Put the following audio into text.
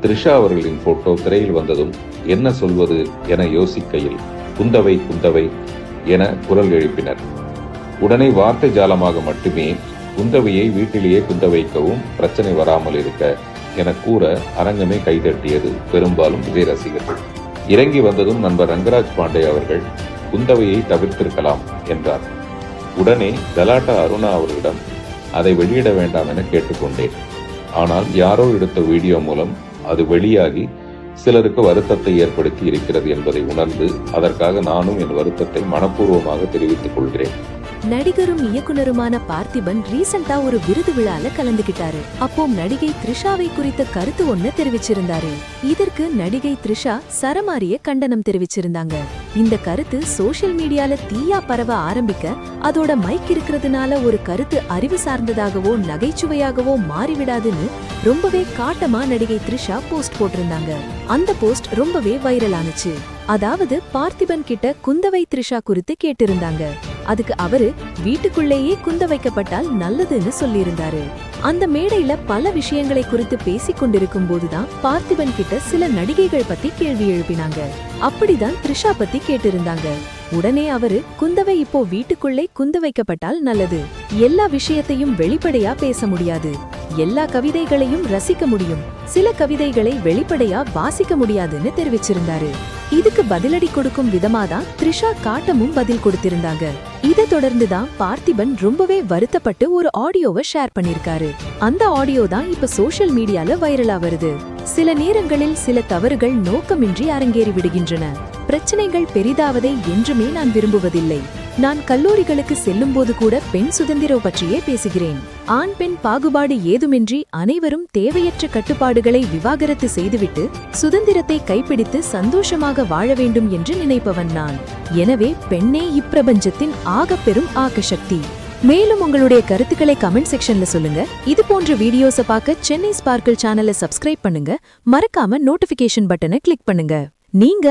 த்ரிஷா அவர்களின் போட்டோ திரையில் வந்ததும் என்ன சொல்வது என யோசிக்கையில் குந்தவை குந்தவை என குரல் எழுப்பினர். உடனே வார்த்தை ஜாலமாக மட்டுமே குந்தவையை வீட்டிலேயே குந்த வைக்கவும் பிரச்சனை வராமல் இருக்க என கூற அரங்கமே கைதட்டியது. பெரும்பாலும் விஜய் ரசிகர்கள். இறங்கி வந்ததும் நண்பர் ரங்கராஜ் பாண்டே அவர்கள் குந்தவையை தவிர்த்திருக்கலாம் என்றார். உடனே கலாட்டா அருணா அவர்களிடம் அதை வெளியிட வேண்டாம் என கேட்டுக்கொண்டேன். ஆனால் யாரோ எடுத்த வீடியோ மூலம் அது வெளியாகி சிலருக்கு வருத்தத்தை ஏற்படுத்தி இருக்கிறது என்பதை உணர்ந்து அதற்காக நானும் என் வருத்தத்தை மனப்பூர்வமாக தெரிவித்துக் கொள்கிறேன். நடிகரும் இயக்குனருமான பார்த்திபன் ரீசெண்டா ஒரு விருது விழால கலந்துகிட்டாரு. அப்போ நடிகை த்ரிஷாவை குறித்த கருத்து ஒண்ணு தெரிவிச்சிருந்தாரு. இதற்கு நடிகை த்ரிஷா சரமாரிய கண்டனம் தெரிவிச்சிருந்தாங்க. இந்த கருத்து சோசியல் மீடியால தீயா பரவ ஆரம்பிக்க அதோட மைக் இருக்கிறதுனால ஒரு கருத்து அறிவு சார்ந்ததாகவோ நகைச்சுவையாகவோ மாறிவிடாதுன்னு ரொம்பவே காட்டமா நடிகை த்ரிஷா போஸ்ட் போட்டிருந்தாங்க. அந்த போஸ்ட் ரொம்பவே வைரல் ஆனுச்சு. அதாவது பார்த்திபன் கிட்ட குந்தவை த்ரிஷா குறித்து கேட்டிருந்தாங்க. அதுக்கு அவரு வீட்டுக்குள்ளேயே குந்த வைக்கப்பட்டால் நல்லதுன்னு சொல்லியிருந்தாரு. அந்த மேடையில பல விஷயங்களை குறித்து பேசிக் கொண்டிருக்கும் போதுதான் பார்த்திபன் கிட்ட சில நடிகைகள் பத்தி கேள்வி எழுப்பினாங்க. அப்படிதான் த்ரிஷா பத்தி கேட்டிருந்தாங்க. உடனே அவரு குந்தவை இப்போ வீட்டுக்குள்ளே குந்த வைக்கப்பட்டால் நல்லது, எல்லா விஷயத்தையும் வெளிப்படையா பேச முடியாது, எல்லா கவிதைகளையும் ரசிக்க முடியும், சில கவிதைகளை வெளிப்படையா வாசிக்க முடியாதுன்னு தெரிவிச்சிருந்தாரு. இதுக்கு பதிலடி கொடுக்கும் விதமாதான் த்ரிஷா காட்டமும் பதில் கொடுத்திருந்தாங்க. இதை தொடர்ந்துதான் பார்த்திபன் ரொம்பவே வருத்தப்பட்டு ஒரு ஆடியோவை ஷேர் பண்ணிருக்காரு. அந்த ஆடியோ தான் இப்ப சோசியல் மீடியால வைரலா வருது. சில நேரங்களில் சில தவறுகள் நோக்கமின்றி அரங்கேறி விடுகின்றன. பிரச்சனைகள் பெரிதாவதை என்றுமே நான் விரும்புவதில்லை. நான் கல்லூரிகளுக்கு செல்லும் போது கூட பெண் சுதந்திரம் பற்றியே பேசுகிறேன். ஆண் பெண் பாகுபாடு ஏதுமின்றி அனைவரும் தேவையற்ற கட்டுப்பாடுகளை விவாகரத்து செய்துவிட்டு சுதந்திரத்தை கைப்பிடித்து சந்தோஷமாக வாழ வேண்டும் என்று நினைப்பவன் நான். எனவே பெண்ணே இப்பிரபஞ்சத்தின் ஆகப்பெரும் ஆக்கசக்தி. மேலும் உங்களுடைய கருத்துக்களை கமெண்ட் செக்ஷன்ல சொல்லுங்க. இது போன்ற வீடியோஸை பார்க்க சென்னை ஸ்பார்க்கிள் சேனலை சப்ஸ்கிரைப் பண்ணுங்க. மறக்காம நோட்டிபிகேஷன் பட்டனை கிளிக் பண்ணுங்க. நீங்க